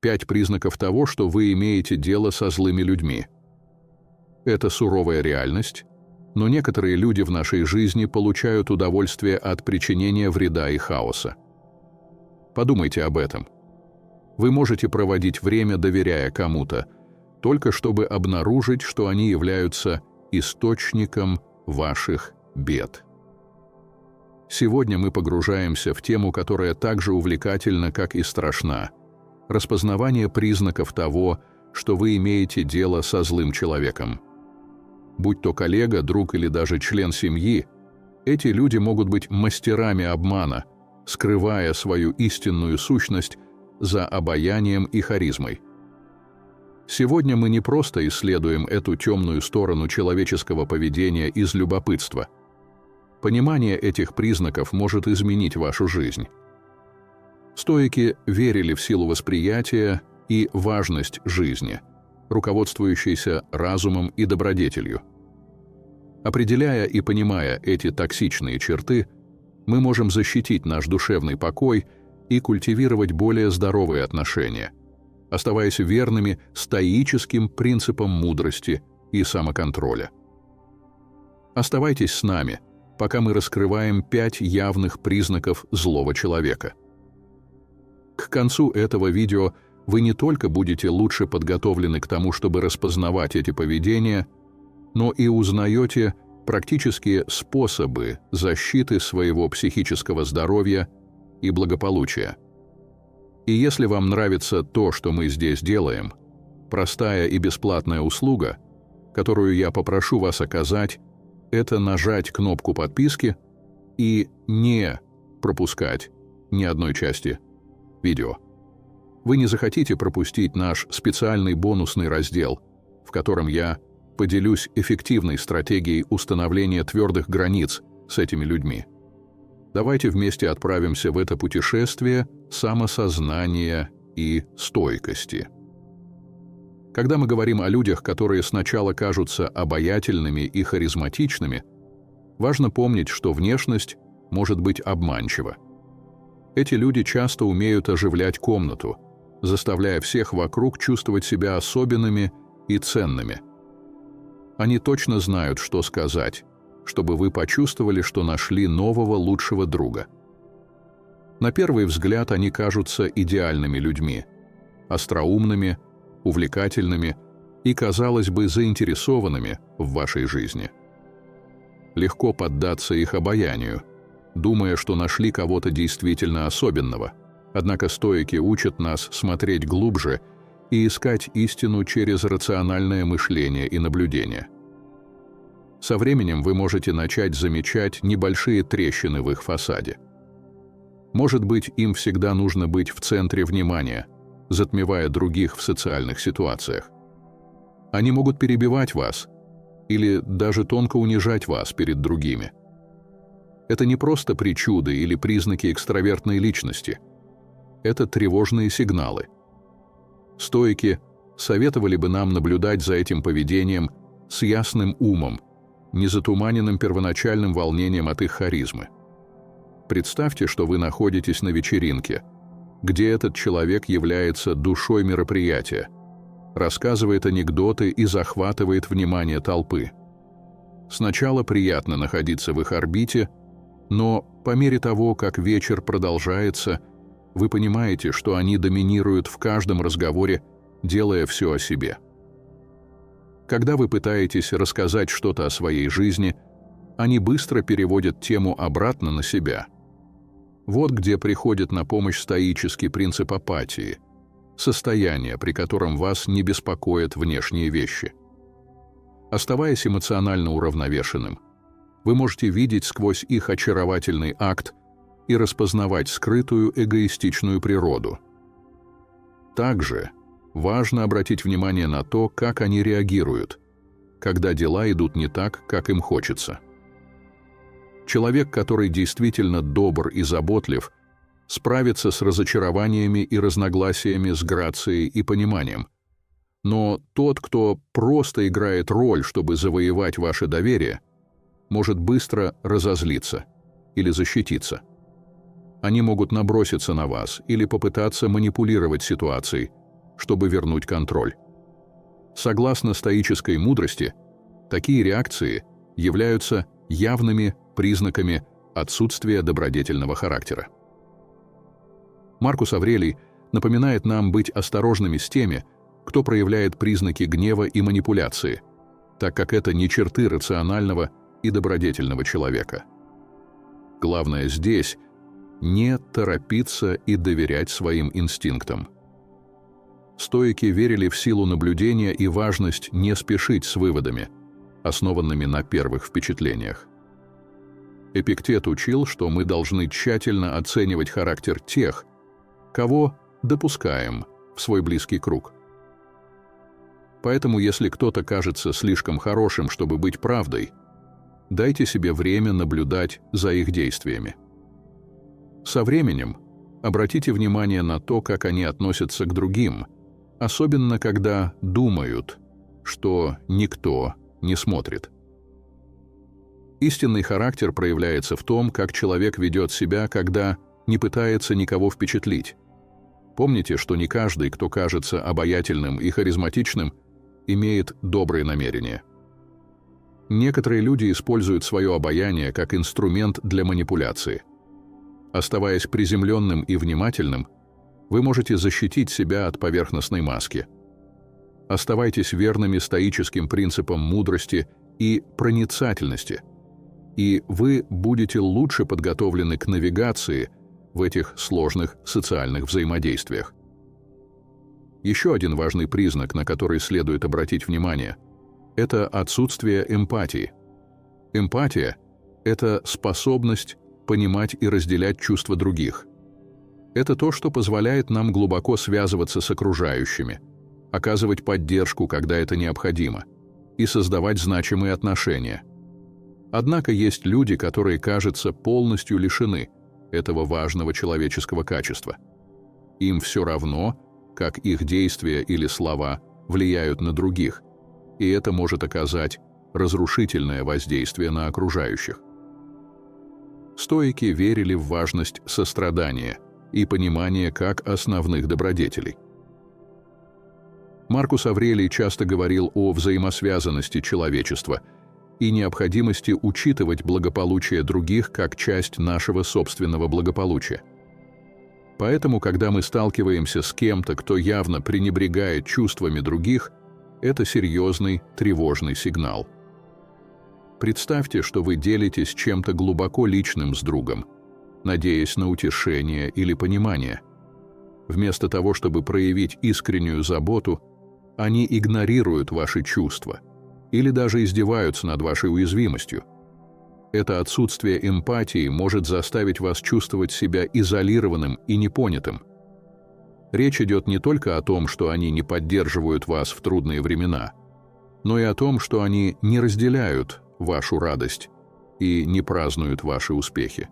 5 признаков того, что вы имеете дело со злыми людьми. Это суровая реальность, но некоторые люди в нашей жизни получают удовольствие от причинения вреда и хаоса. Подумайте об этом. Вы можете проводить время, доверяя кому-то, только чтобы обнаружить, что они являются источником ваших бед. Сегодня мы погружаемся в тему, которая так же увлекательна, как и страшна. Распознавание признаков того, что вы имеете дело со злым человеком. Будь то коллега, друг или даже член семьи, эти люди могут быть мастерами обмана, скрывая свою истинную сущность за обаянием и харизмой. Сегодня мы не просто исследуем эту темную сторону человеческого поведения из любопытства. Понимание этих признаков может изменить вашу жизнь. Стоики верили в силу восприятия и важность жизни, руководствующейся разумом и добродетелью. Определяя и понимая эти токсичные черты, мы можем защитить наш душевный покой и культивировать более здоровые отношения, оставаясь верными стоическим принципам мудрости и самоконтроля. Оставайтесь с нами, пока мы раскрываем 5 явных признаков злого человека. К концу этого видео вы не только будете лучше подготовлены к тому, чтобы распознавать эти поведения, но и узнаете практические способы защиты своего психического здоровья и благополучия. И если вам нравится то, что мы здесь делаем, простая и бесплатная услуга, которую я попрошу вас оказать, это нажать кнопку подписки и не пропускать ни одной части видео. Вы не захотите пропустить наш специальный бонусный раздел, в котором я поделюсь эффективной стратегией установления твердых границ с этими людьми. Давайте вместе отправимся в это путешествие самосознания и стойкости. Когда мы говорим о людях, которые сначала кажутся обаятельными и харизматичными, важно помнить, что внешность может быть обманчива. Эти люди часто умеют оживлять комнату, заставляя всех вокруг чувствовать себя особенными и ценными. Они точно знают, что сказать, чтобы вы почувствовали, что нашли нового лучшего друга. На первый взгляд они кажутся идеальными людьми, остроумными, увлекательными и, казалось бы, заинтересованными в вашей жизни. Легко поддаться их обаянию, думая, что нашли кого-то действительно особенного, однако стоики учат нас смотреть глубже и искать истину через рациональное мышление и наблюдение. Со временем вы можете начать замечать небольшие трещины в их фасаде. Может быть, им всегда нужно быть в центре внимания, затмевая других в социальных ситуациях. Они могут перебивать вас или даже тонко унижать вас перед другими. Это не просто причуды или признаки экстравертной личности. Это тревожные сигналы. Стоики советовали бы нам наблюдать за этим поведением с ясным умом, не затуманенным первоначальным волнением от их харизмы. Представьте, что вы находитесь на вечеринке, где этот человек является душой мероприятия, рассказывает анекдоты и захватывает внимание толпы. Сначала приятно находиться в их орбите, но по мере того, как вечер продолжается, вы понимаете, что они доминируют в каждом разговоре, делая все о себе. Когда вы пытаетесь рассказать что-то о своей жизни, они быстро переводят тему обратно на себя. Вот где приходит на помощь стоический принцип апатии, состояние, при котором вас не беспокоят внешние вещи. Оставаясь эмоционально уравновешенным, вы можете видеть сквозь их очаровательный акт и распознавать скрытую эгоистичную природу. Также важно обратить внимание на то, как они реагируют, когда дела идут не так, как им хочется. Человек, который действительно добр и заботлив, справится с разочарованиями и разногласиями с грацией и пониманием. Но тот, кто просто играет роль, чтобы завоевать ваше доверие, может быстро разозлиться или защититься. Они могут наброситься на вас или попытаться манипулировать ситуацией, чтобы вернуть контроль. Согласно стоической мудрости, такие реакции являются явными признаками отсутствия добродетельного характера. Маркус Аврелий напоминает нам быть осторожными с теми, кто проявляет признаки гнева и манипуляции, так как это не черты рационального и добродетельного человека. Главное здесь – не торопиться и доверять своим инстинктам. Стоики верили в силу наблюдения и важность не спешить с выводами, основанными на первых впечатлениях. Эпиктет учил, что мы должны тщательно оценивать характер тех, кого допускаем в свой близкий круг. Поэтому, если кто-то кажется слишком хорошим, чтобы быть правдой, дайте себе время наблюдать за их действиями. Со временем обратите внимание на то, как они относятся к другим, особенно когда думают, что никто не смотрит. Истинный характер проявляется в том, как человек ведет себя, когда не пытается никого впечатлить. Помните, что не каждый, кто кажется обаятельным и харизматичным, имеет добрые намерения. Некоторые люди используют свое обаяние как инструмент для манипуляции. Оставаясь приземленным и внимательным, вы можете защитить себя от поверхностной маски. Оставайтесь верными стоическим принципам мудрости и проницательности, и вы будете лучше подготовлены к навигации в этих сложных социальных взаимодействиях. Еще один важный признак, на который следует обратить внимание, это отсутствие эмпатии. Эмпатия – это способность понимать и разделять чувства других. Это то, что позволяет нам глубоко связываться с окружающими, оказывать поддержку, когда это необходимо, и создавать значимые отношения. Однако есть люди, которые, кажется, полностью лишены этого важного человеческого качества. Им все равно, как их действия или слова влияют на других, и это может оказать разрушительное воздействие на окружающих. Стоики верили в важность сострадания и понимания как основных добродетелей. Маркус Аврелий часто говорил о взаимосвязанности человечества и необходимости учитывать благополучие других как часть нашего собственного благополучия. Поэтому, когда мы сталкиваемся с кем-то, кто явно пренебрегает чувствами других, это серьезный, тревожный сигнал. Представьте, что вы делитесь чем-то глубоко личным с другом, надеясь на утешение или понимание. Вместо того, чтобы проявить искреннюю заботу, они игнорируют ваши чувства или даже издеваются над вашей уязвимостью. Это отсутствие эмпатии может заставить вас чувствовать себя изолированным и непонятым. Речь идет не только о том, что они не поддерживают вас в трудные времена, но и о том, что они не разделяют вашу радость и не празднуют ваши успехи.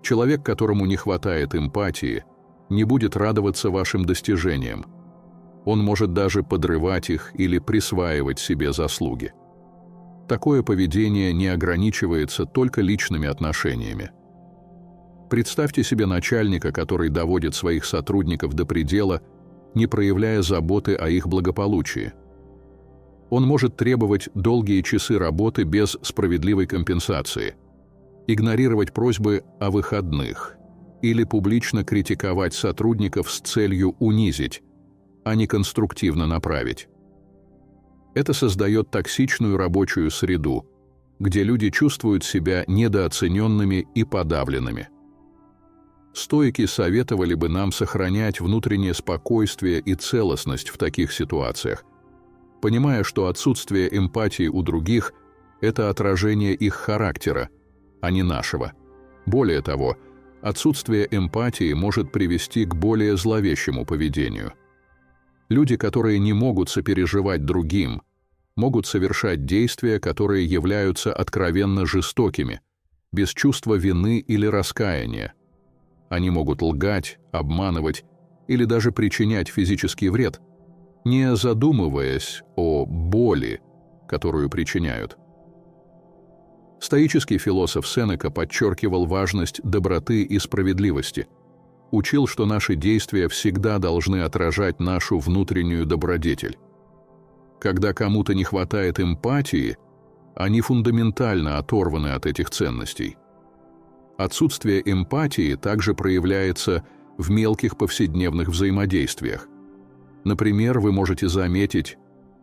Человек, которому не хватает эмпатии, не будет радоваться вашим достижениям. Он может даже подрывать их или присваивать себе заслуги. Такое поведение не ограничивается только личными отношениями. Представьте себе начальника, который доводит своих сотрудников до предела, не проявляя заботы о их благополучии. Он может требовать долгие часы работы без справедливой компенсации, игнорировать просьбы о выходных или публично критиковать сотрудников с целью унизить, а не конструктивно направить. Это создает токсичную рабочую среду, где люди чувствуют себя недооцененными и подавленными. Стоики советовали бы нам сохранять внутреннее спокойствие и целостность в таких ситуациях, понимая, что отсутствие эмпатии у других – это отражение их характера, а не нашего. Более того, отсутствие эмпатии может привести к более зловещему поведению. Люди, которые не могут сопереживать другим, могут совершать действия, которые являются откровенно жестокими, без чувства вины или раскаяния. Они могут лгать, обманывать или даже причинять физический вред, не задумываясь о боли, которую причиняют. Стоический философ Сенека подчеркивал важность доброты и справедливости учил, что наши действия всегда должны отражать нашу внутреннюю добродетель. Когда кому-то не хватает эмпатии, они фундаментально оторваны от этих ценностей. Отсутствие эмпатии также проявляется в мелких повседневных взаимодействиях. Например, вы можете заметить,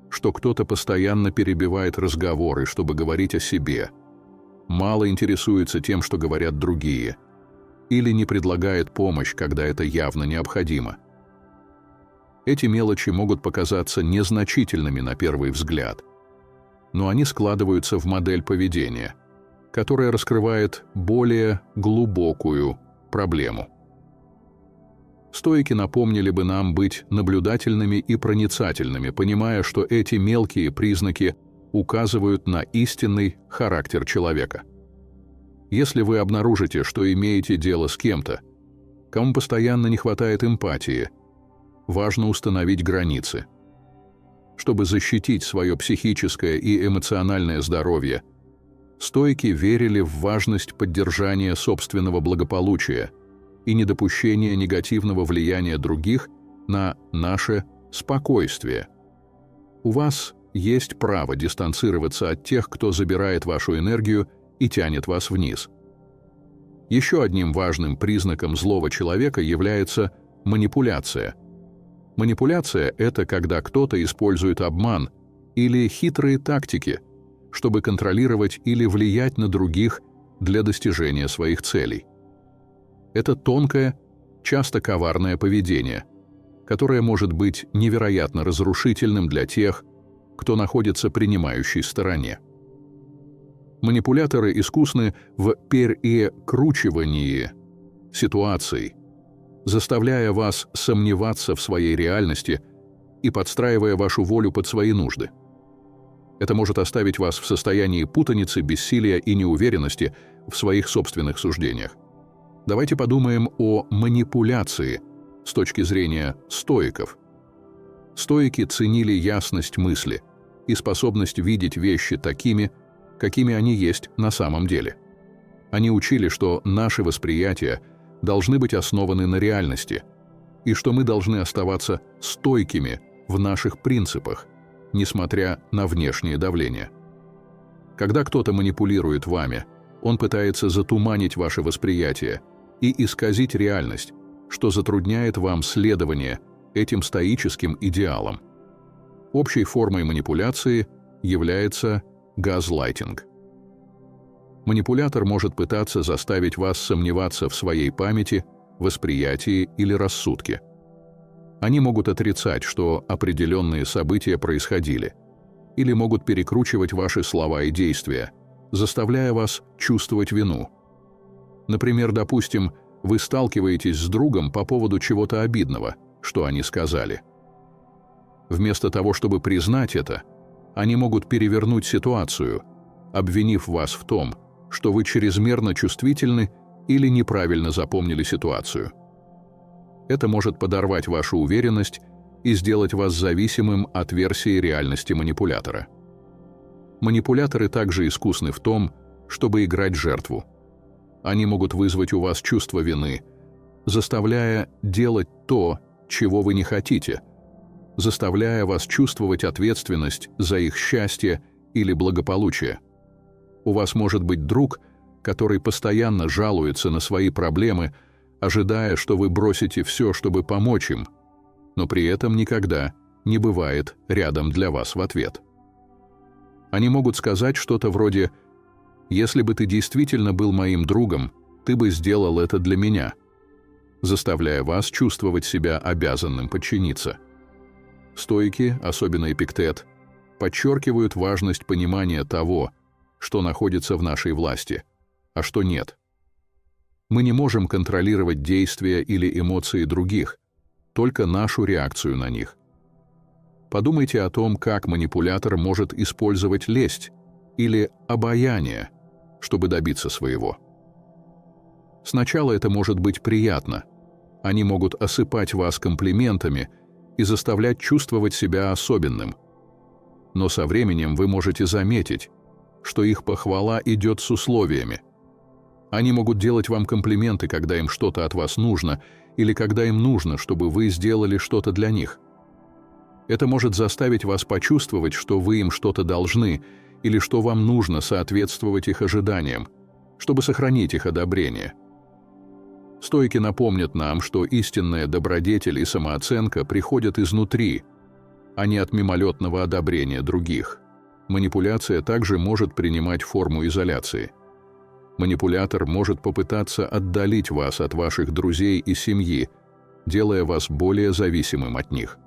что кто-то постоянно перебивает разговоры, чтобы говорить о себе, мало интересуется тем, что говорят другие, или не предлагает помощь, когда это явно необходимо. Эти мелочи могут показаться незначительными на первый взгляд, но они складываются в модель поведения, которая раскрывает более глубокую проблему. Стоики напомнили бы нам быть наблюдательными и проницательными, понимая, что эти мелкие признаки указывают на истинный характер человека. Если вы обнаружите, что имеете дело с кем-то, кому постоянно не хватает эмпатии, важно установить границы. Чтобы защитить свое психическое и эмоциональное здоровье, стоики верили в важность поддержания собственного благополучия и недопущения негативного влияния других на наше спокойствие. У вас есть право дистанцироваться от тех, кто забирает вашу энергию и тянет вас вниз. Еще одним важным признаком злого человека является манипуляция. Манипуляция – это когда кто-то использует обман или хитрые тактики, чтобы контролировать или влиять на других для достижения своих целей. Это тонкое, часто коварное поведение, которое может быть невероятно разрушительным для тех, кто находится в принимающей стороне. Манипуляторы искусны в перекручивании ситуаций, заставляя вас сомневаться в своей реальности и подстраивая вашу волю под свои нужды. Это может оставить вас в состоянии путаницы, бессилия и неуверенности в своих собственных суждениях. Давайте подумаем о манипуляции с точки зрения стоиков. Стоики ценили ясность мысли и способность видеть вещи такими, какими они есть на самом деле. Они учили, что наши восприятия должны быть основаны на реальности, и что мы должны оставаться стойкими в наших принципах, несмотря на внешнее давление. Когда кто-то манипулирует вами, он пытается затуманить ваше восприятие и исказить реальность, что затрудняет вам следование этим стоическим идеалам. Общей формой манипуляции является газлайтинг. Манипулятор может пытаться заставить вас сомневаться в своей памяти, восприятии или рассудке. Они могут отрицать, что определенные события происходили, или могут перекручивать ваши слова и действия, заставляя вас чувствовать вину. Например, допустим, вы сталкиваетесь с другом по поводу чего-то обидного, что они сказали. Вместо того, чтобы признать это, они могут перевернуть ситуацию, обвинив вас в том, что вы чрезмерно чувствительны или неправильно запомнили ситуацию. Это может подорвать вашу уверенность и сделать вас зависимым от версии реальности манипулятора. Манипуляторы также искусны в том, чтобы играть жертву. Они могут вызвать у вас чувство вины, заставляя делать то, чего вы не хотите, заставляя вас чувствовать ответственность за их счастье или благополучие. У вас может быть друг, который постоянно жалуется на свои проблемы, ожидая, что вы бросите все, чтобы помочь им, но при этом никогда не бывает рядом для вас в ответ. Они могут сказать что-то вроде «Если бы ты действительно был моим другом, ты бы сделал это для меня», заставляя вас чувствовать себя обязанным подчиниться. Стоики, особенно Эпиктет, подчеркивают важность понимания того, что находится в нашей власти, а что нет. Мы не можем контролировать действия или эмоции других, только нашу реакцию на них. Подумайте о том, как манипулятор может использовать лесть или обаяние, чтобы добиться своего. Сначала это может быть приятно. Они могут осыпать вас комплиментами и заставлять чувствовать себя особенным. Но со временем вы можете заметить, что их похвала идет с условиями. Они могут делать вам комплименты, когда им что-то от вас нужно, или когда им нужно, чтобы вы сделали что-то для них. Это может заставить вас почувствовать, что вы им что-то должны или что вам нужно соответствовать их ожиданиям, чтобы сохранить их одобрение. Стоики напомнят нам, что истинная добродетель и самооценка приходят изнутри, а не от мимолетного одобрения других. Манипуляция также может принимать форму изоляции. Манипулятор может попытаться отдалить вас от ваших друзей и семьи, делая вас более зависимым от них.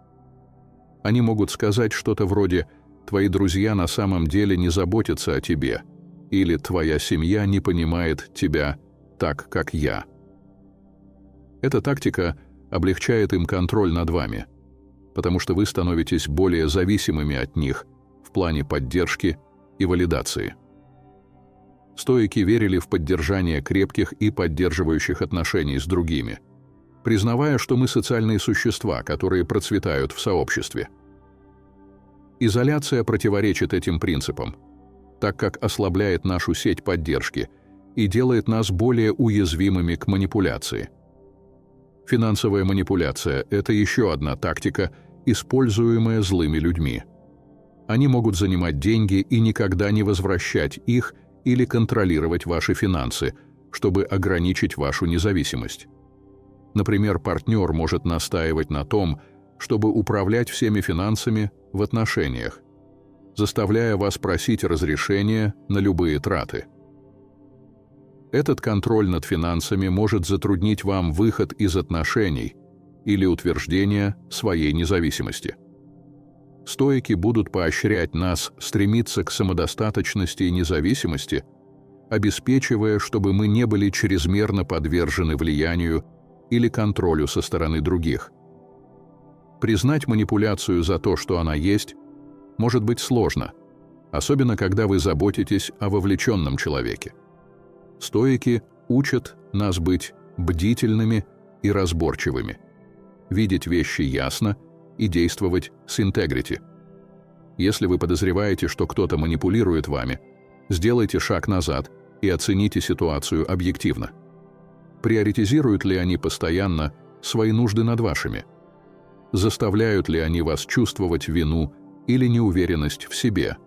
Они могут сказать что-то вроде «твои друзья на самом деле не заботятся о тебе» или «твоя семья не понимает тебя так, как я». Эта тактика облегчает им контроль над вами, потому что вы становитесь более зависимыми от них в плане поддержки и валидации. Стоики верили в поддержание крепких и поддерживающих отношений с другими, признавая, что мы социальные существа, которые процветают в сообществе. Изоляция противоречит этим принципам, так как ослабляет нашу сеть поддержки и делает нас более уязвимыми к манипуляции. Финансовая манипуляция – это еще одна тактика, используемая злыми людьми. Они могут занимать деньги и никогда не возвращать их или контролировать ваши финансы, чтобы ограничить вашу независимость. Например, партнер может настаивать на том, чтобы управлять всеми финансами в отношениях, заставляя вас просить разрешения на любые траты. Этот контроль над финансами может затруднить вам выход из отношений или утверждение своей независимости. Стоики будут поощрять нас стремиться к самодостаточности и независимости, обеспечивая, чтобы мы не были чрезмерно подвержены влиянию или контролю со стороны других. Признать манипуляцию за то, что она есть, может быть сложно, особенно когда вы заботитесь о вовлеченном человеке. Стоики учат нас быть бдительными и разборчивыми, видеть вещи ясно и действовать с интегрити. Если вы подозреваете, что кто-то манипулирует вами, сделайте шаг назад и оцените ситуацию объективно. Приоритизируют ли они постоянно свои нужды над вашими? Заставляют ли они вас чувствовать вину или неуверенность в себе?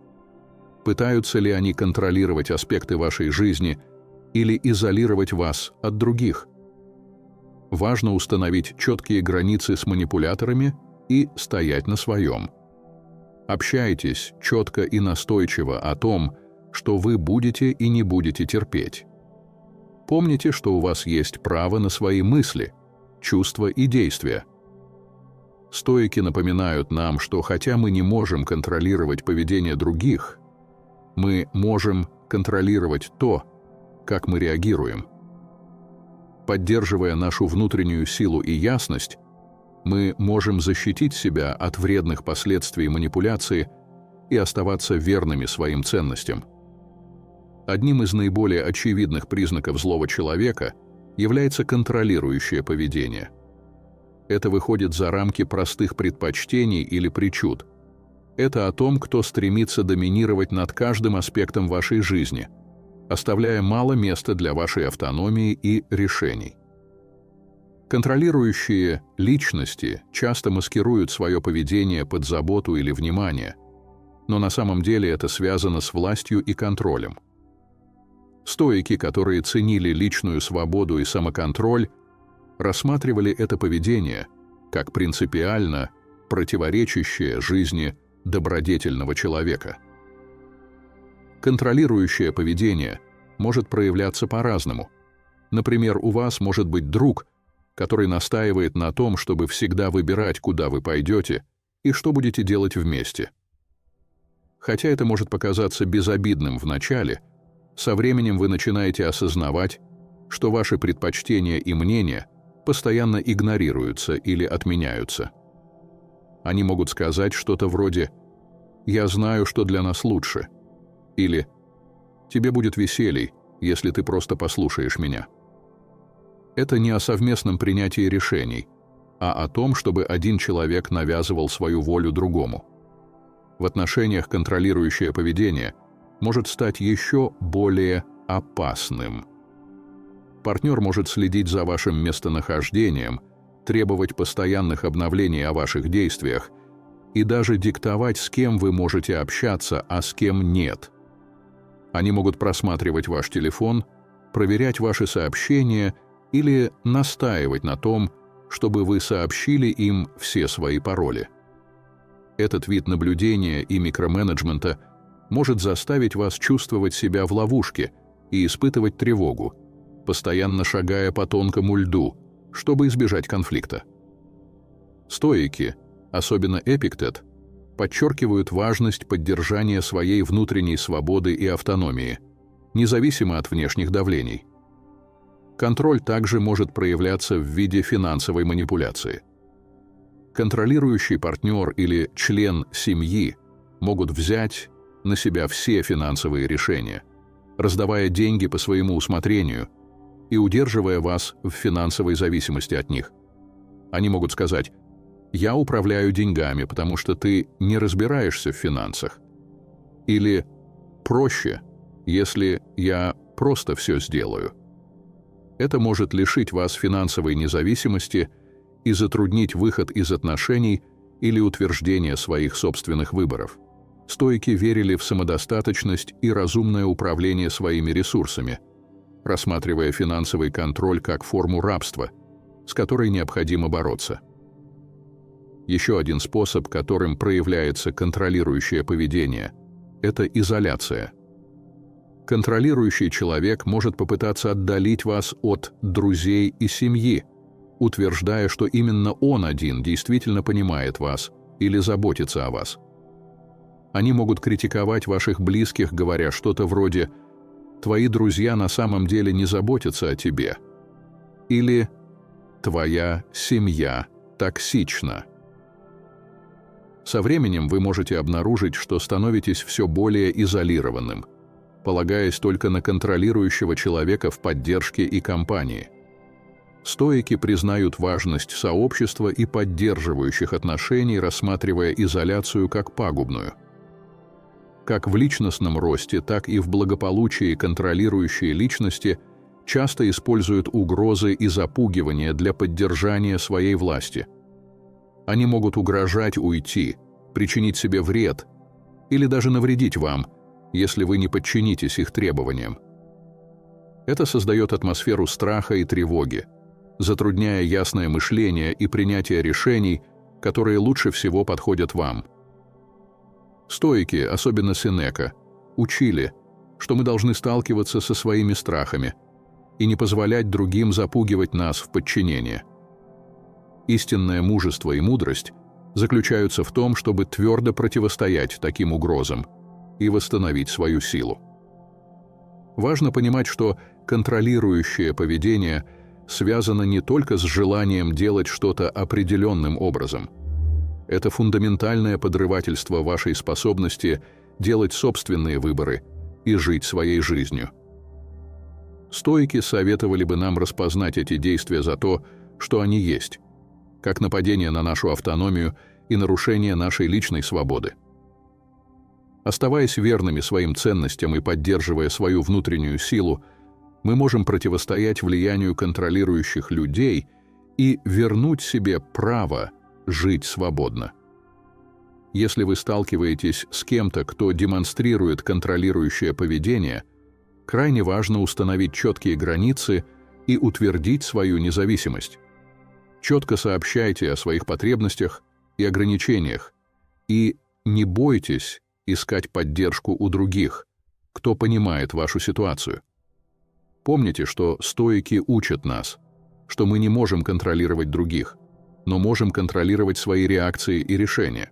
Пытаются ли они контролировать аспекты вашей жизни или изолировать вас от других? Важно установить четкие границы с манипуляторами и стоять на своем. Общайтесь четко и настойчиво о том, что вы будете и не будете терпеть. Помните, что у вас есть право на свои мысли, чувства и действия. Стоики напоминают нам, что хотя мы не можем контролировать поведение других, мы можем контролировать то, как мы реагируем. Поддерживая нашу внутреннюю силу и ясность, мы можем защитить себя от вредных последствий манипуляции и оставаться верными своим ценностям. Одним из наиболее очевидных признаков злого человека является контролирующее поведение. Это выходит за рамки простых предпочтений или причуд. Это о том, кто стремится доминировать над каждым аспектом вашей жизни, оставляя мало места для вашей автономии и решений. Контролирующие личности часто маскируют свое поведение под заботу или внимание, но на самом деле это связано с властью и контролем. Стоики, которые ценили личную свободу и самоконтроль, рассматривали это поведение как принципиально противоречащее жизни добродетельного человека. Контролирующее поведение может проявляться по-разному. Например, у вас может быть друг, который настаивает на том, чтобы всегда выбирать, куда вы пойдете и что будете делать вместе. Хотя это может показаться безобидным в начале, со временем вы начинаете осознавать, что ваши предпочтения и мнения постоянно игнорируются или отменяются. Они могут сказать что-то вроде «Я знаю, что для нас лучше» или «Тебе будет веселей, если ты просто послушаешь меня». Это не о совместном принятии решений, а о том, чтобы один человек навязывал свою волю другому. В отношениях контролирующее поведение может стать еще более опасным. Партнер может следить за вашим местонахождением требовать постоянных обновлений о ваших действиях и даже диктовать, с кем вы можете общаться, а с кем нет. Они могут просматривать ваш телефон, проверять ваши сообщения или настаивать на том, чтобы вы сообщили им все свои пароли. Этот вид наблюдения и микроменеджмента может заставить вас чувствовать себя в ловушке и испытывать тревогу, постоянно шагая по тонкому льду, чтобы избежать конфликта. Стоики, особенно Эпиктет, подчеркивают важность поддержания своей внутренней свободы и автономии, независимо от внешних давлений. Контроль также может проявляться в виде финансовой манипуляции. Контролирующий партнер или член семьи могут взять на себя все финансовые решения, раздавая деньги по своему усмотрению и удерживая вас в финансовой зависимости от них. Они могут сказать: «Я управляю деньгами, потому что ты не разбираешься в финансах». Или «Проще, если я просто все сделаю». Это может лишить вас финансовой независимости и затруднить выход из отношений или утверждение своих собственных выборов. Стоики верили в самодостаточность и разумное управление своими ресурсами, рассматривая финансовый контроль как форму рабства, с которой необходимо бороться. Еще один способ, которым проявляется контролирующее поведение, это изоляция. Контролирующий человек может попытаться отдалить вас от друзей и семьи, утверждая, что именно он один действительно понимает вас или заботится о вас. Они могут критиковать ваших близких, говоря что-то вроде «твои друзья на самом деле не заботятся о тебе» или «твоя семья токсична». Со временем вы можете обнаружить, что становитесь все более изолированным, полагаясь только на контролирующего человека в поддержке и компании. Стоики признают важность сообщества и поддерживающих отношений, рассматривая изоляцию как пагубную. Как в личностном росте, так и в благополучии контролирующие личности часто используют угрозы и запугивания для поддержания своей власти. Они могут угрожать уйти, причинить себе вред или даже навредить вам, если вы не подчинитесь их требованиям. Это создает атмосферу страха и тревоги, затрудняя ясное мышление и принятие решений, которые лучше всего подходят вам. Стоики, особенно Сенека, учили, что мы должны сталкиваться со своими страхами и не позволять другим запугивать нас в подчинение. Истинное мужество и мудрость заключаются в том, чтобы твердо противостоять таким угрозам и восстановить свою силу. Важно понимать, что контролирующее поведение связано не только с желанием делать что-то определенным образом. Это фундаментальное подрывательство вашей способности делать собственные выборы и жить своей жизнью. Стоики советовали бы нам распознать эти действия за то, что они есть, как нападение на нашу автономию и нарушение нашей личной свободы. Оставаясь верными своим ценностям и поддерживая свою внутреннюю силу, мы можем противостоять влиянию контролирующих людей и вернуть себе право жить свободно. Если вы сталкиваетесь с кем-то, кто демонстрирует контролирующее поведение, крайне важно установить четкие границы и утвердить свою независимость. Четко сообщайте о своих потребностях и ограничениях, и не бойтесь искать поддержку у других, кто понимает вашу ситуацию. Помните, что стоики учат нас, что мы не можем контролировать других, но можем контролировать свои реакции и решения.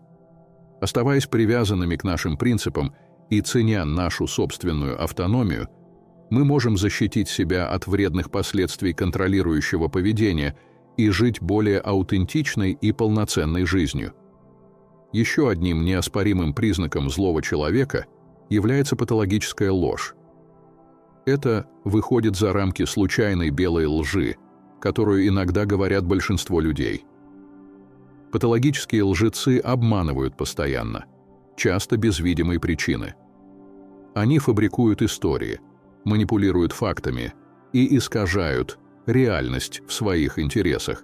Оставаясь привязанными к нашим принципам и ценя нашу собственную автономию, мы можем защитить себя от вредных последствий контролирующего поведения и жить более аутентичной и полноценной жизнью. Еще одним неоспоримым признаком злого человека является патологическая ложь. Это выходит за рамки случайной белой лжи, которую иногда говорят большинство людей. Патологические лжецы обманывают постоянно, часто без видимой причины. Они фабрикуют истории, манипулируют фактами и искажают реальность в своих интересах,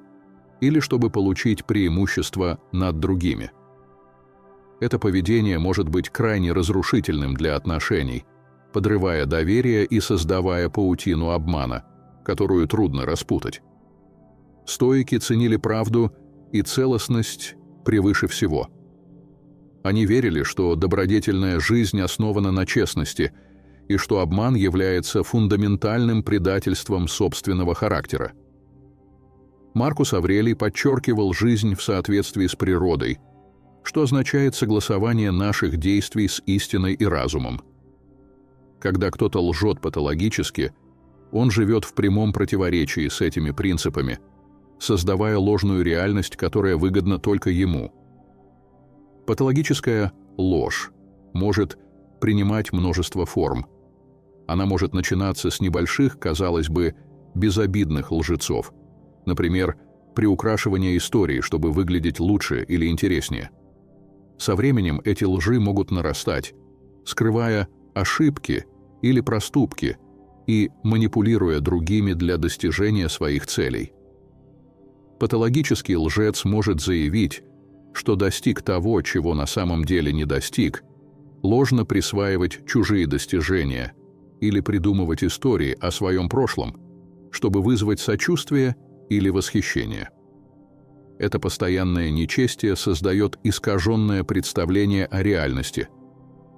или чтобы получить преимущество над другими. Это поведение может быть крайне разрушительным для отношений, подрывая доверие и создавая паутину обмана, которую трудно распутать. Стоики ценили правду и целостность превыше всего. Они верили, что добродетельная жизнь основана на честности и что обман является фундаментальным предательством собственного характера. Маркус Аврелий подчеркивал жизнь в соответствии с природой, что означает согласование наших действий с истиной и разумом. Когда кто-то лжет патологически, он живет в прямом противоречии с этими принципами, создавая ложную реальность, которая выгодна только ему. Патологическая ложь может принимать множество форм. Она может начинаться с небольших, казалось бы, безобидных лжецов, например, приукрашивания истории, чтобы выглядеть лучше или интереснее. Со временем эти лжи могут нарастать, скрывая ошибки или проступки и манипулируя другими для достижения своих целей. Патологический лжец может заявить, что достиг того, чего на самом деле не достиг, ложно присваивать чужие достижения или придумывать истории о своем прошлом, чтобы вызвать сочувствие или восхищение. Это постоянное нечестие создает искаженное представление о реальности,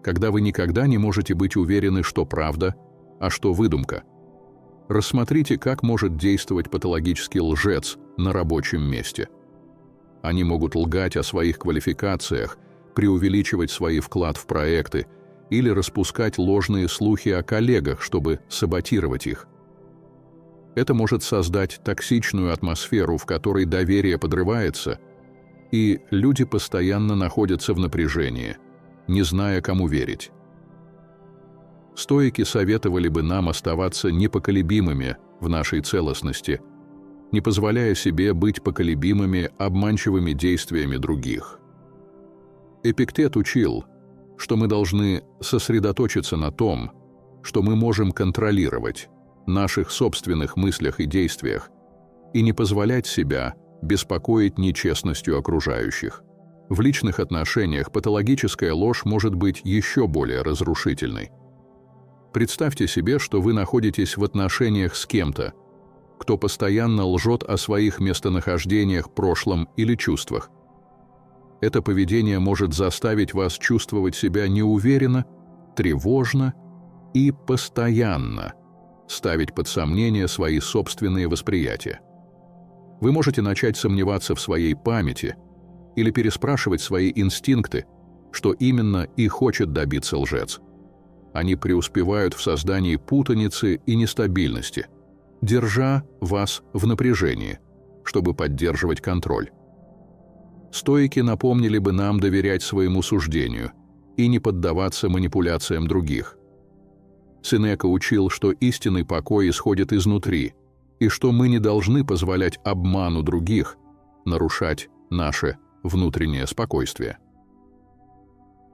когда вы никогда не можете быть уверены, что правда, а что выдумка. Рассмотрите, как может действовать патологический лжец на рабочем месте. Они могут лгать о своих квалификациях, преувеличивать свой вклад в проекты или распускать ложные слухи о коллегах, чтобы саботировать их. Это может создать токсичную атмосферу, в которой доверие подрывается, и люди постоянно находятся в напряжении, не зная, кому верить. Стоики советовали бы нам оставаться непоколебимыми в нашей целостности, не позволяя себе быть поколебимыми обманчивыми действиями других. Эпиктет учил, что мы должны сосредоточиться на том, что мы можем контролировать, наших собственных мыслях и действиях, и не позволять себя беспокоить нечестностью окружающих. В личных отношениях патологическая ложь может быть еще более разрушительной. Представьте себе, что вы находитесь в отношениях с кем-то, кто постоянно лжет о своих местонахождениях, прошлом или чувствах. Это поведение может заставить вас чувствовать себя неуверенно, тревожно и постоянно ставить под сомнение свои собственные восприятия. Вы можете начать сомневаться в своей памяти или переспрашивать свои инстинкты, что именно и хочет добиться лжец. Они преуспевают в создании путаницы и нестабильности, держа вас в напряжении, чтобы поддерживать контроль. Стоики напомнили бы нам доверять своему суждению и не поддаваться манипуляциям других. Сенека учил, что истинный покой исходит изнутри, и что мы не должны позволять обману других нарушать наше внутреннее спокойствие.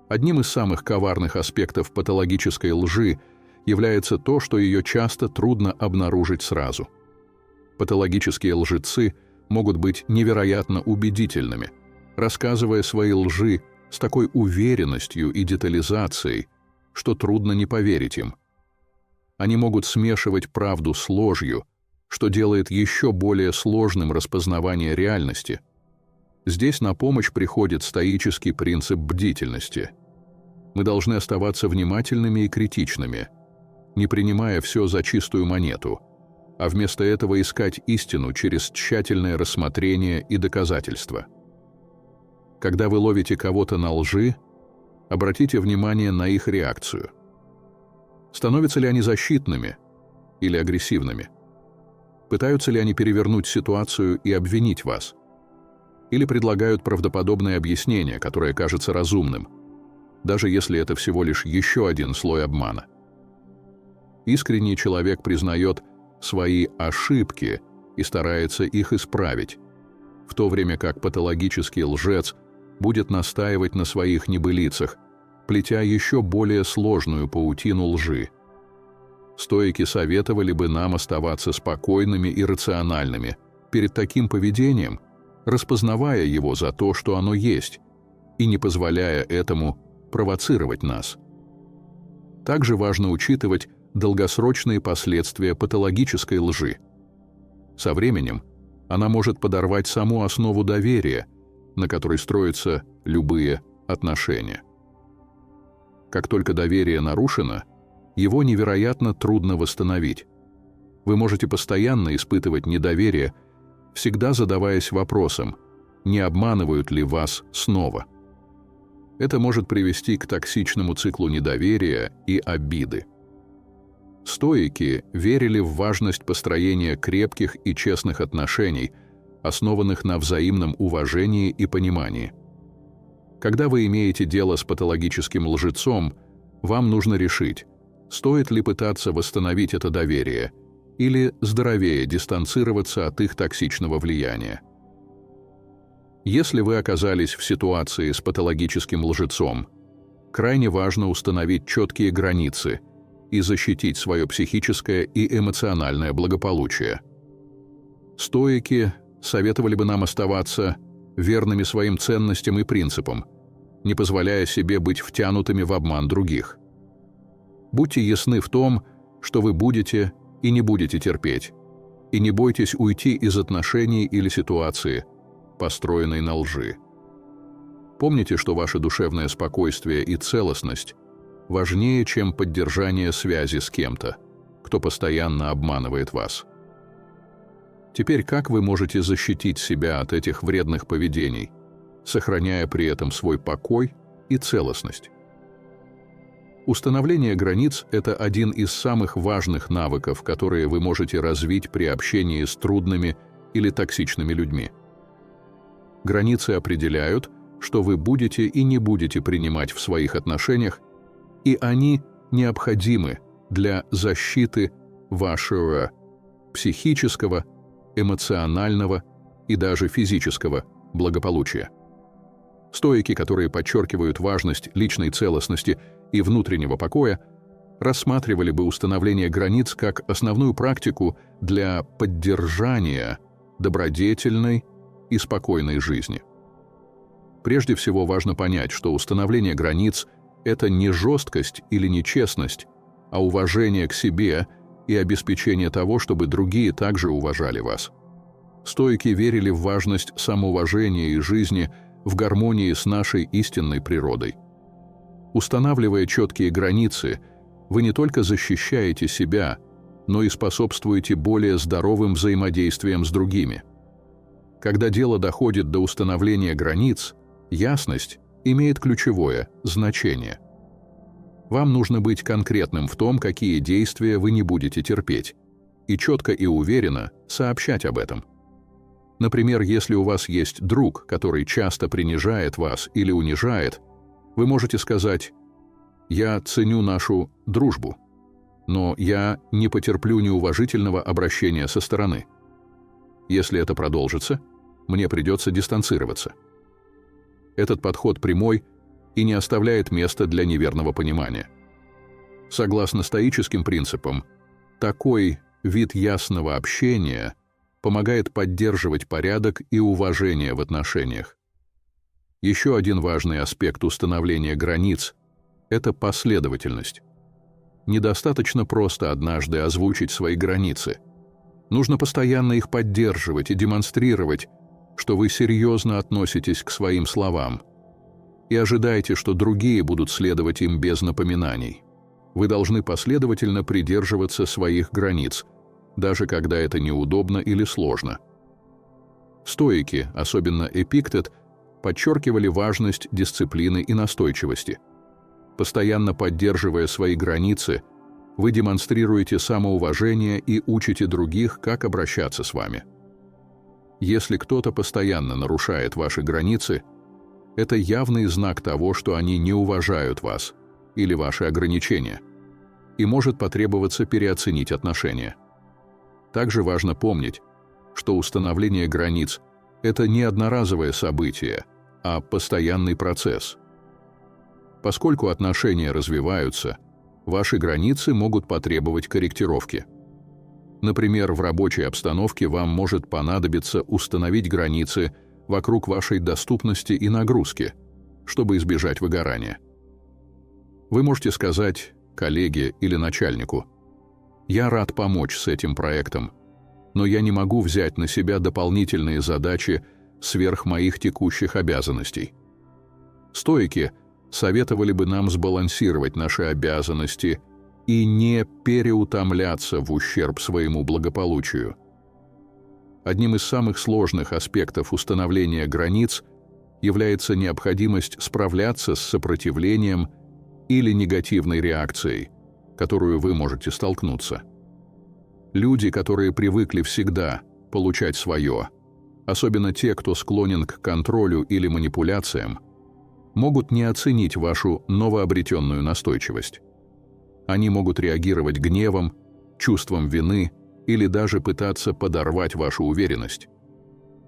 Одним из самых коварных аспектов патологической лжи является то, что ее часто трудно обнаружить сразу. Патологические лжецы могут быть невероятно убедительными, рассказывая свои лжи с такой уверенностью и детализацией, что трудно не поверить им. Они могут смешивать правду с ложью, что делает еще более сложным распознавание реальности. Здесь на помощь приходит стоический принцип бдительности. Мы должны оставаться внимательными и критичными, не принимая все за чистую монету, а вместо этого искать истину через тщательное рассмотрение и доказательства. Когда вы ловите кого-то на лжи, обратите внимание на их реакцию. Становятся ли они защитными или агрессивными? Пытаются ли они перевернуть ситуацию и обвинить вас? Или предлагают правдоподобное объяснение, которое кажется разумным, даже если это всего лишь еще один слой обмана? Искренний человек признает свои ошибки и старается их исправить, в то время как патологический лжец будет настаивать на своих небылицах, плетя еще более сложную паутину лжи. Стоики советовали бы нам оставаться спокойными и рациональными перед таким поведением распознавая его за то, что оно есть, и не позволяя этому провоцировать нас. Также важно учитывать долгосрочные последствия патологической лжи. Со временем она может подорвать саму основу доверия, на которой строятся любые отношения. Как только доверие нарушено, его невероятно трудно восстановить. Вы можете постоянно испытывать недоверие, всегда задаваясь вопросом, не обманывают ли вас снова. Это может привести к токсичному циклу недоверия и обиды. Стоики верили в важность построения крепких и честных отношений, основанных на взаимном уважении и понимании. Когда вы имеете дело с патологическим лжецом, вам нужно решить, стоит ли пытаться восстановить это доверие или здоровее дистанцироваться от их токсичного влияния. Если вы оказались в ситуации с патологическим лжецом, крайне важно установить четкие границы и защитить свое психическое и эмоциональное благополучие. Стоики советовали бы нам оставаться верными своим ценностям и принципам, не позволяя себе быть втянутыми в обман других. Будьте ясны в том, что вы будете и не будете терпеть, и не бойтесь уйти из отношений или ситуации, построенной на лжи. Помните, что ваше душевное спокойствие и целостность важнее, чем поддержание связи с кем-то, кто постоянно обманывает вас. Теперь как вы можете защитить себя от этих вредных поведений, сохраняя при этом свой покой и целостность? Установление границ – это один из самых важных навыков, которые вы можете развить при общении с трудными или токсичными людьми. Границы определяют, что вы будете и не будете принимать в своих отношениях, и они необходимы для защиты вашего психического, эмоционального и даже физического благополучия. Стоики, которые подчеркивают важность личной целостности и внутреннего покоя, рассматривали бы установление границ как основную практику для поддержания добродетельной и спокойной жизни. Прежде всего важно понять, что установление границ – это не жесткость или нечестность, а уважение к себе и обеспечение того, чтобы другие также уважали вас. Стоики верили в важность самоуважения и жизни в гармонии с нашей истинной природой. Устанавливая четкие границы, вы не только защищаете себя, но и способствуете более здоровым взаимодействиям с другими. Когда дело доходит до установления границ, ясность имеет ключевое значение. Вам нужно быть конкретным в том, какие действия вы не будете терпеть, и четко и уверенно сообщать об этом. Например, если у вас есть друг, который часто принижает вас или унижает, вы можете сказать: «Я ценю нашу дружбу, но я не потерплю неуважительного обращения со стороны. Если это продолжится, мне придется дистанцироваться». Этот подход прямой и не оставляет места для неверного понимания. Согласно стоическим принципам, такой вид ясного общения помогает поддерживать порядок и уважение в отношениях. Еще один важный аспект установления границ – это последовательность. Недостаточно просто однажды озвучить свои границы. Нужно постоянно их поддерживать и демонстрировать, что вы серьезно относитесь к своим словам, и ожидаете, что другие будут следовать им без напоминаний. Вы должны последовательно придерживаться своих границ, даже когда это неудобно или сложно. Стоики, особенно Эпиктет, подчеркивали важность дисциплины и настойчивости. Постоянно поддерживая свои границы, вы демонстрируете самоуважение и учите других, как обращаться с вами. Если кто-то постоянно нарушает ваши границы, это явный знак того, что они не уважают вас или ваши ограничения, и может потребоваться переоценить отношения. Также важно помнить, что установление границ – это не одноразовое событие, а постоянный процесс. Поскольку отношения развиваются, ваши границы могут потребовать корректировки. Например, в рабочей обстановке вам может понадобиться установить границы вокруг вашей доступности и нагрузки, чтобы избежать выгорания. Вы можете сказать коллеге или начальнику: «Я рад помочь с этим проектом, но я не могу взять на себя дополнительные задачи сверх моих текущих обязанностей». Стоики советовали бы нам сбалансировать наши обязанности и не переутомляться в ущерб своему благополучию. Одним из самых сложных аспектов установления границ является необходимость справляться с сопротивлением или негативной реакцией, которую вы можете столкнуться. Люди, которые привыкли всегда получать свое, особенно те, кто склонен к контролю или манипуляциям, могут не оценить вашу новообретенную настойчивость. Они могут реагировать гневом, чувством вины или даже пытаться подорвать вашу уверенность.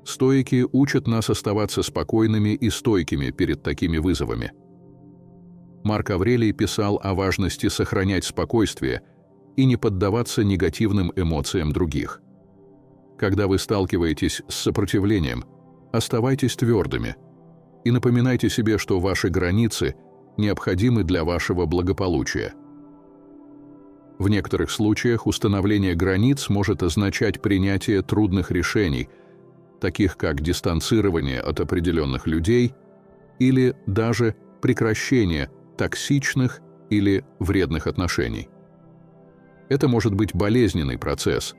Стоики учат нас оставаться спокойными и стойкими перед такими вызовами. Марк Аврелий писал о важности сохранять спокойствие и не поддаваться негативным эмоциям других. Когда вы сталкиваетесь с сопротивлением, оставайтесь твердыми и напоминайте себе, что ваши границы необходимы для вашего благополучия. В некоторых случаях установление границ может означать принятие трудных решений, таких как дистанцирование от определенных людей или даже прекращение токсичных или вредных отношений. Это может быть болезненный процесс,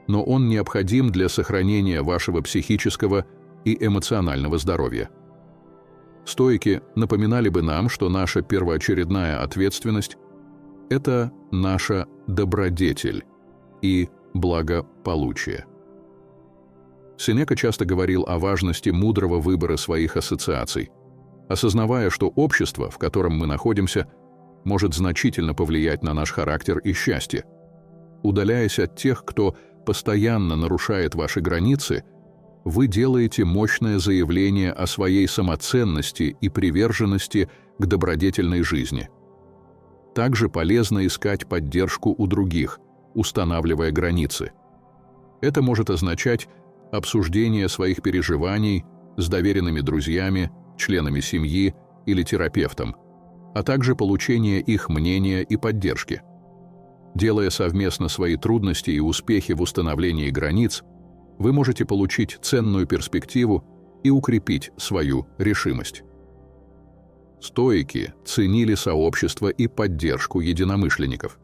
но он необходим для сохранения вашего психического и эмоционального здоровья. Стоики напоминали бы нам, что наша первоочередная ответственность – это наша добродетель и благополучие. Сенека часто говорил о важности мудрого выбора своих ассоциаций, осознавая, что общество, в котором мы находимся, может значительно повлиять на наш характер и счастье. Удаляясь от тех, кто постоянно нарушает ваши границы, вы делаете мощное заявление о своей самоценности и приверженности к добродетельной жизни. Также полезно искать поддержку у других, устанавливая границы. Это может означать обсуждение своих переживаний с доверенными друзьями, членами семьи или терапевтом, а также получение их мнения и поддержки. Делая совместно свои трудности и успехи в установлении границ, вы можете получить ценную перспективу и укрепить свою решимость. Стоики ценили сообщество и поддержку единомышленников.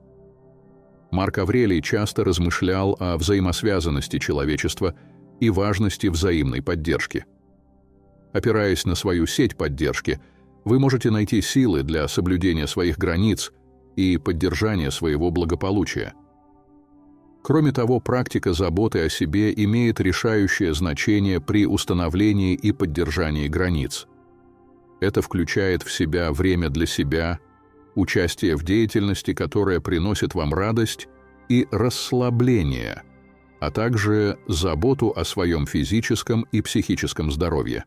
Марк Аврелий часто размышлял о взаимосвязанности человечества и важности взаимной поддержки. Опираясь на свою сеть поддержки, вы можете найти силы для соблюдения своих границ и поддержания своего благополучия. Кроме того, практика заботы о себе имеет решающее значение при установлении и поддержании границ. Это включает в себя время для себя, участие в деятельности, которая приносит вам радость и расслабление, а также заботу о своем физическом и психическом здоровье.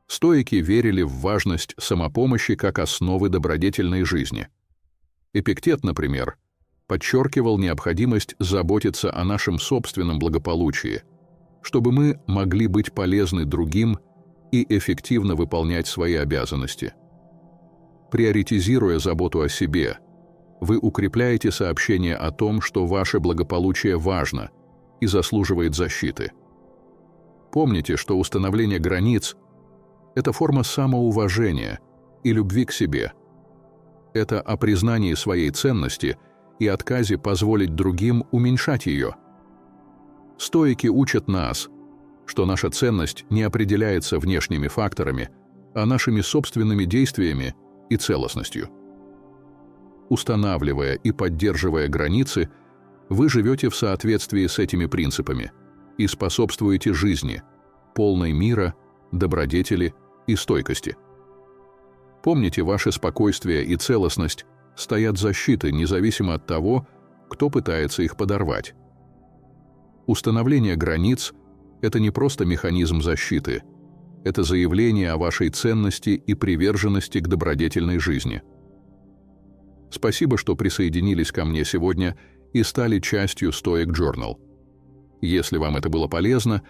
Стоики верили в важность самопомощи как основы добродетельной жизни. Эпиктет, например, подчеркивал необходимость заботиться о нашем собственном благополучии, чтобы мы могли быть полезны другим и эффективно выполнять свои обязанности. Приоритизируя заботу о себе, вы укрепляете сообщение о том, что ваше благополучие важно и заслуживает защиты. Помните, что установление границ – это форма самоуважения и любви к себе. Это о признании своей ценности и отказе позволить другим уменьшать ее. Стоики учат нас, что наша ценность не определяется внешними факторами, а нашими собственными действиями и целостностью. Устанавливая и поддерживая границы, вы живете в соответствии с этими принципами и способствуете жизни, полной мира, добродетели и стойкости. Помните, ваше спокойствие и целостность стоят защитой, независимо от того, кто пытается их подорвать. Установление границ – это не просто механизм защиты, это заявление о вашей ценности и приверженности к добродетельной жизни. Спасибо, что присоединились ко мне сегодня и стали частью Stoic Journal. Если вам это было полезно,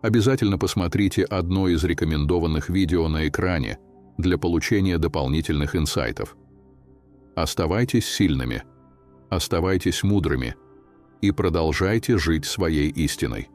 Обязательно посмотрите одно из рекомендованных видео на экране для получения дополнительных инсайтов. Оставайтесь сильными, оставайтесь мудрыми и продолжайте жить своей истиной.